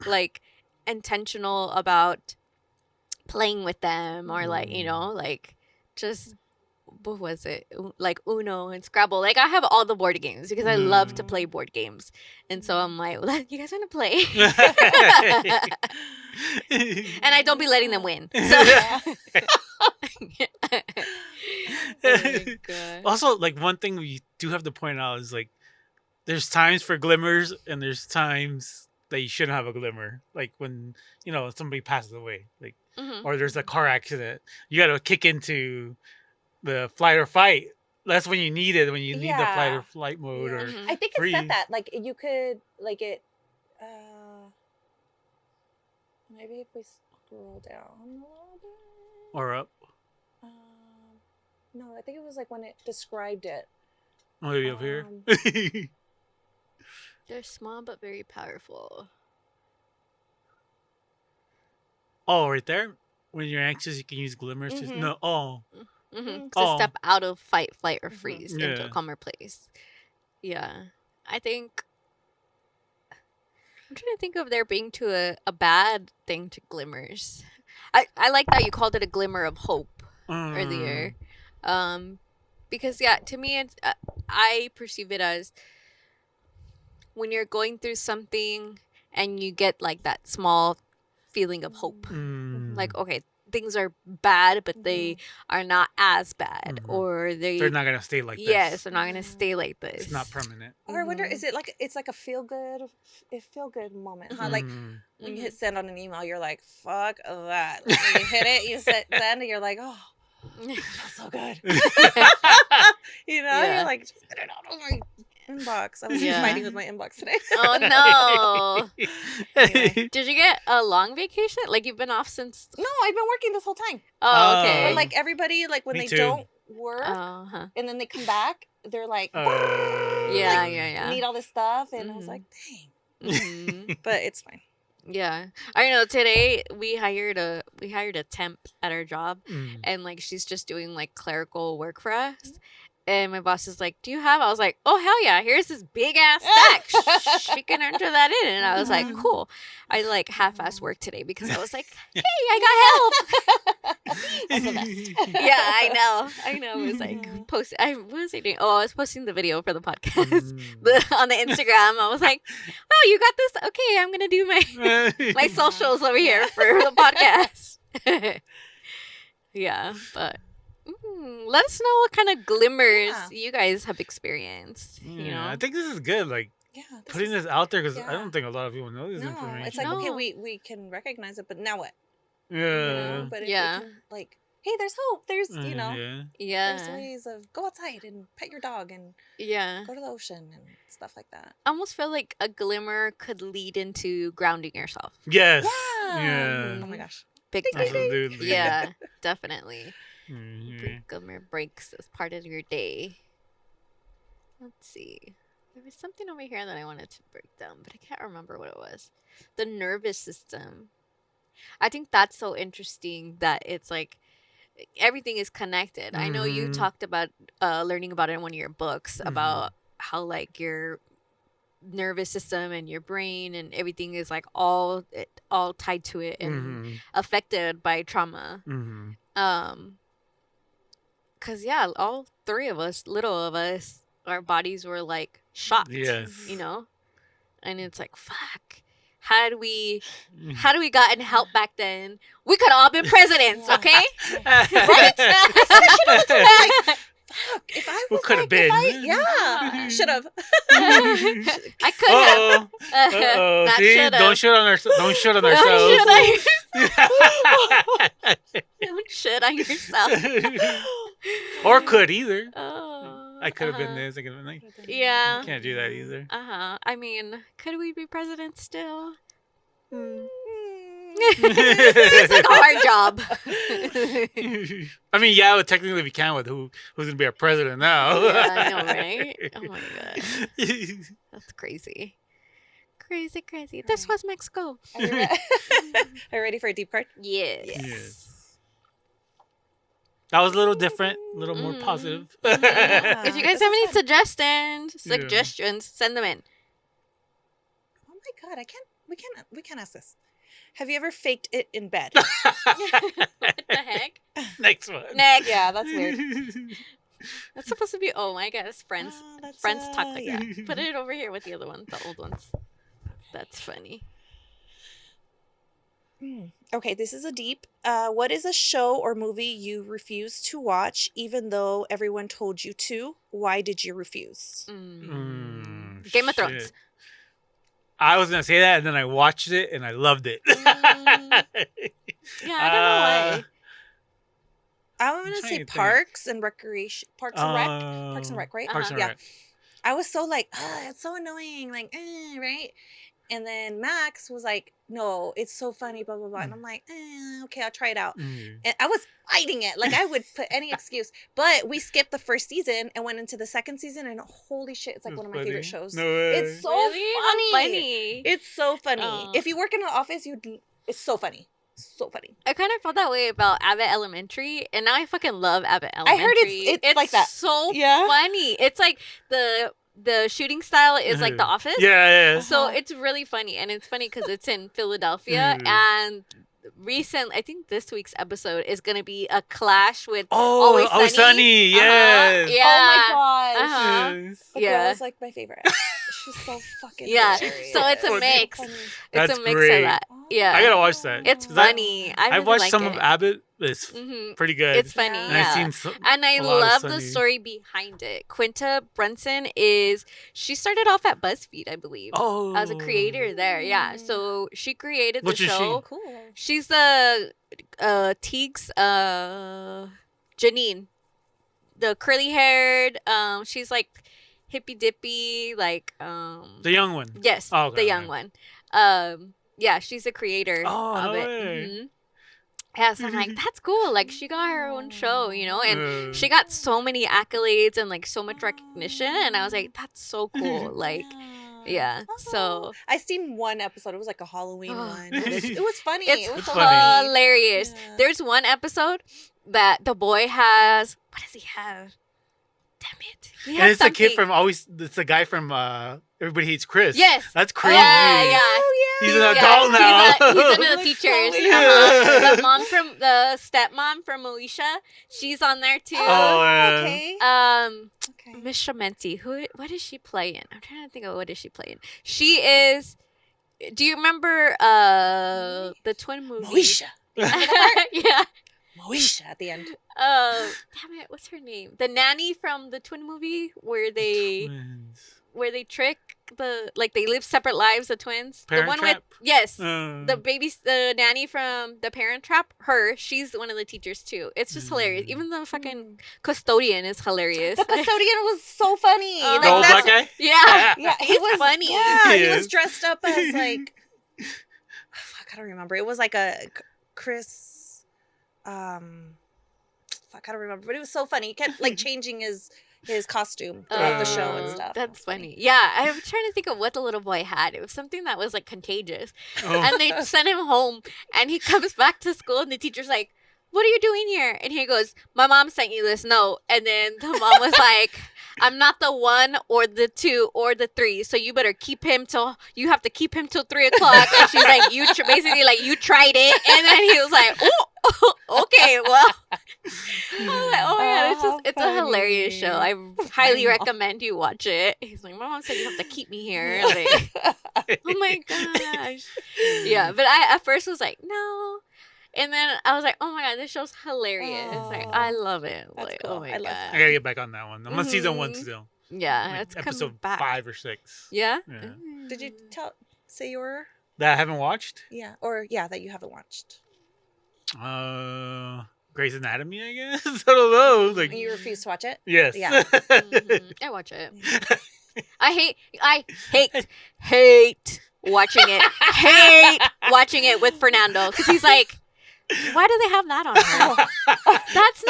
like intentional about playing with them or like like just what was it like Uno and Scrabble. Like I have all the board games because I love to play board games, and so I'm like, well, you guys want to play? And I don't be letting them win. So. Also, like one thing we do have to point out is like there's times for glimmers and there's times that you shouldn't have a glimmer. Like when somebody passes away, like or there's a car accident, you got to kick into the flight or fight. That's when you need it. When you need the flight or flight mode, or I think it said that like you could like it. Maybe if we scroll down a little bit. Or up. No, I think it was like when it described it. Oh, maybe up here. They're small but very powerful. Oh, right there. When you're anxious, you can use glimmers. No. Oh. To step out of fight, flight, or freeze into a calmer place. Yeah. I think I'm trying to think of there being a bad thing to glimmers. I like that you called it a glimmer of hope earlier. Because to me it's I perceive it as when you're going through something and you get like that small feeling of hope. Like, okay, things are bad, but they are not as bad, or they're not gonna stay like this. Yes, they're not gonna stay like this. It's not permanent. Or I wonder, is it like it's like a feel good moment, huh? Like when you hit send on an email, you're like, fuck that. Like, when you hit it, you send, and you're like, oh, it feels so good. You're like, just get it out of my inbox. I was just fighting with my inbox today. Oh no! Anyway, did you get a long vacation? Like you've been off since? No, I've been working this whole time. Oh, okay. But like everybody, like when they don't work, and then they come back, they're like, yeah, need all this stuff, and I was like, dang. But it's fine. Yeah, I know. Today we hired a temp at our job, and like she's just doing like clerical work for us. And my boss is like, "Do you have?" I was like, "Oh hell yeah! Here's this big ass stack. She can enter that in." And I was like, "Cool." I like half-ass work today because I was like, "Hey, I got help." That's the best. Yeah, I know. I was like what was I doing? Oh, I was posting the video for the podcast on the Instagram. I was like, "Oh, you got this? Okay, I'm gonna do my socials over here for the podcast." Yeah, but. Let us know what kind of glimmers Yeah. you guys have experienced. Yeah, You know, I think this is good. Like Yeah, putting this out there because I yeah. don't think a lot of people know this No, information. it's like, okay, No. we can recognize it, but now what? yeah, You know, but if Yeah. we can, like, hey, there's hope. There's, you know, yeah. there's yeah, ways of go outside and pet your dog and yeah. go to the ocean and stuff like that. I almost feel like a glimmer could lead into grounding yourself. Yes. Yeah. Yeah. Oh my gosh. Big Ding, time. ding, ding. Absolutely. Yeah, definitely. Mhm. Glimmer breaks as part of your day. Let's see. There was something over here that I wanted to break down, but I can't remember what it was. The nervous system. I think that's so interesting that it's like everything is connected. I know you Mhm. talked about learning about it in one of your books about how like your nervous system and your brain and everything is like all tied to it and affected by trauma. Cause yeah, all three of us, little of us, our bodies were like shocked. Yes. You know, and it's like fuck. Had we gotten help back then, we could have all been presidents, Yeah. okay? Right? Fuck, if I Who was could have like, been? Yeah. should have. I could have. Uh-oh. Not See, shoulda. don't shit on ourselves. Don't shit on Don't ourselves. Don't shit on yourself. Or could either. Oh, I could have been this. I could have been like. Yeah. Can't do that either. I mean, could we be president still? Seems Seems like a hard job. I mean, yeah, well, technically we can with who's gonna be our president now. Yeah, I know, right? Oh my god, that's crazy, crazy. This was Mexico. Are you, are you ready for a deep card? Yes. Yes. That was a little different, a little more positive. Yeah. If you guys This have is any fun. suggestions, send them in. Oh my god, we can't ask this. Have you ever faked it in bed? What the heck? Next one. Next. Yeah, that's weird. That's supposed to be. Oh my gosh, friends. That's, Friends talk like yeah. that. Put it over here with the other ones, the old ones. That's funny. Okay, this is a deep. What is a show or movie you refuse to watch even though everyone told you to? Why did you refuse? Game of Thrones. Shit. I was gonna say that, and then I watched it, and I loved it. Yeah, I don't know why. I'm gonna trying say to think. Parks and Recreation. Parks and Rec, right? Parks and Yeah. Rec. I was so like, it's so annoying, like, right? And then Max was like, no, it's so funny, blah, blah, blah. And I'm like, okay, I'll try it out. And I was fighting it. Like, I would put any excuse. But we skipped the first season and went into the second season. And holy shit, it's like one of my favorite shows. No way. It's so Really? How funny. funny. It's so funny. Oh. If you work in an office, it's so funny. So funny. I kind of felt that way about Abbott Elementary, and now I fucking love Abbott I Elementary. heard it's like that. So Yeah. funny. It's like the shooting style is like The Office. Yeah. So it's really funny, and it's funny because it's in Philadelphia, and I think this week's episode is gonna be a clash with Always Sunny. Yes. Yeah. Oh my gosh. Uh-huh. Yes. The Yeah. girl is like my favorite. She's so fucking Yeah. hilarious. So it's a Funny. mix. Funny. It's That's a mix great. of that. Yeah. I gotta watch that. It's 'Cause I- funny. I I've really watched like some it. of Abbott. It's Mhm. pretty good. It's funny. And And I've Yeah. seen some, And I a lot of love the Sunny. story behind it. Quinta Brunson she started off at BuzzFeed, I believe, as a creator there. Yeah. So she created What the is she? show. Cool. She's the Teague's Janine, the curly haired. She's like hippy dippy, like The young one. yes, Oh, okay, the young okay. one. Yeah, she's a creator Oh, of no it. way. Mhm. Yeah, so I'm like, that's cool. Like, she got her own show, you know, and Uh, she got so many accolades and like so much recognition. And I was like, that's so cool. Like, yeah. So I seen one episode. It was like a Halloween Oh. one. It was funny. it's It was It's so funny. hilarious. Yeah. There's one episode that the boy has. What does he have? Damn it. He and has it's the kid something. from It's the guy from Everybody Hates Chris. Yes. That's crazy. Yeah. He's an adult now. He's one of the teachers. Chloe. Uh-huh. The stepmom from Alicia, she's on there too. Oh, yeah. Okay. Okay. Miss Shamenti. What is she playing? I'm trying to think of what is she playing. She is. Do you remember the twin movie? Moesha. Yeah. Moesha at the end. Damn it, what's her name? The nanny from the twin movie where they trick they live separate lives, the twins. Parent the one Trap? with the nanny from the Parent Trap. She's one of the teachers too. It's just hilarious. Even the fucking custodian is hilarious. The custodian was so funny. The old black guy? Yeah, Yeah, he was funny. Yeah, he was dressed up as like I don't remember. It was like a Chris. I don't remember, but it was so funny. He kept like changing his costume throughout the show and stuff. That's funny. Yeah, I'm trying to think of what the little boy had. It was something that was like contagious, and they sent him home, and he comes back to school, and the teacher's like, "What are you doing here?" And he goes, "My mom sent you this note." And then the mom was like, "I'm not the 1 or the 2 or the 3, so you better keep him till 3 o'clock." And she's like, basically like, you tried it. And then he was like, "Oh, okay, well." I was like, oh my god, it's a hilarious show. I highly recommend you watch it. He's like, "My mom said you have to keep me here." Like, oh my gosh. Yeah, but I at first was like, no. And then I was like, oh my god, this show's hilarious. Like, I love it. That's like, cool. oh my god. I gotta get back on that one. I'm on season 1 still. Yeah, Like it's episode coming back. 5 or 6. Yeah? Did you say you were? That I haven't watched? Yeah, or that you haven't watched. Grey's Anatomy, I guess. I don't know. Like, And you refuse to watch it? yes. Yeah. I watch it. I hate watching it. Hate watching it with Fernando because he's like, why do they have that on her? That's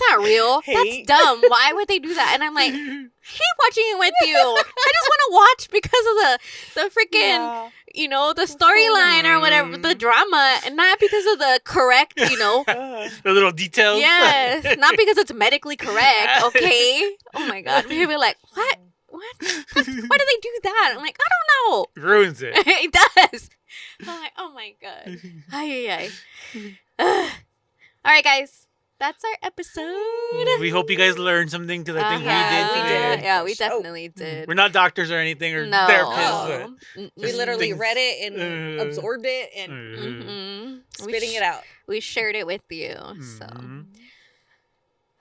not real. Hate. That's dumb. Why would they do that? And I'm like, I hate watching it with you. I just want to watch because of the freaking, the storyline or whatever, the drama, and not because of the correct, the little details. Yes, not because it's medically correct. Okay. Oh my god. People be like, what? What? Why do they do that? I'm like, I don't know. Ruins it. It does. I'm like, oh my god. Ay. All right, guys. That's our episode. We hope you guys learned something because I think we We did. did. Yeah, we definitely did. We're not doctors or anything or No. therapists. We literally things. read it and absorbed it and Mm-hmm. spitting it out. We shared it with you. So. Mhm.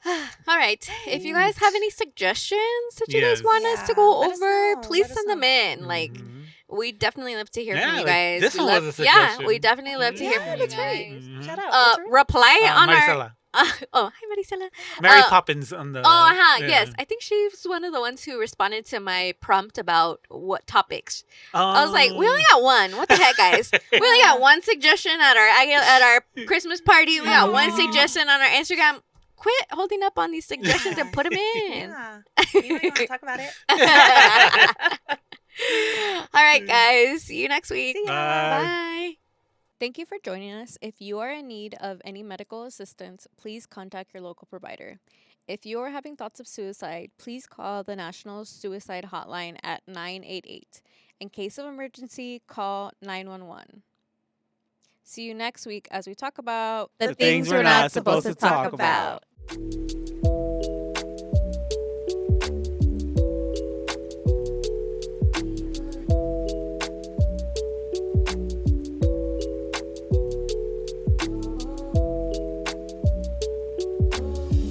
All right. If you guys have any suggestions that you guys Yes. want us to go Let us over, know. please Let us send them know. in. Like, Mhm. we definitely love to hear Yeah, from you like, guys. this We one love, was a yeah, suggestion. we definitely love to hear Yeah, from you that's guys. right. Mhm. Shout out. What's her name? Reply on our. Maricela. Hi, Maricela. Mary Poppins on the. Yeah. yeah. Yes. I think she was one of the ones who responded to my prompt about what topics. I was like, we only got one. What the heck, guys? We only got one suggestion at our Christmas party. We got one suggestion on our Instagram. Quit holding up on these suggestions and put them in. Yeah. You want to talk about it? All right, guys. See you next week. See ya. Bye. Thank you for joining us. If you are in need of any medical assistance, please contact your local provider. If you are having thoughts of suicide, please call the National Suicide Hotline at 988. In case of emergency, call 911. See you next week as we talk about The things we're not supposed to talk about.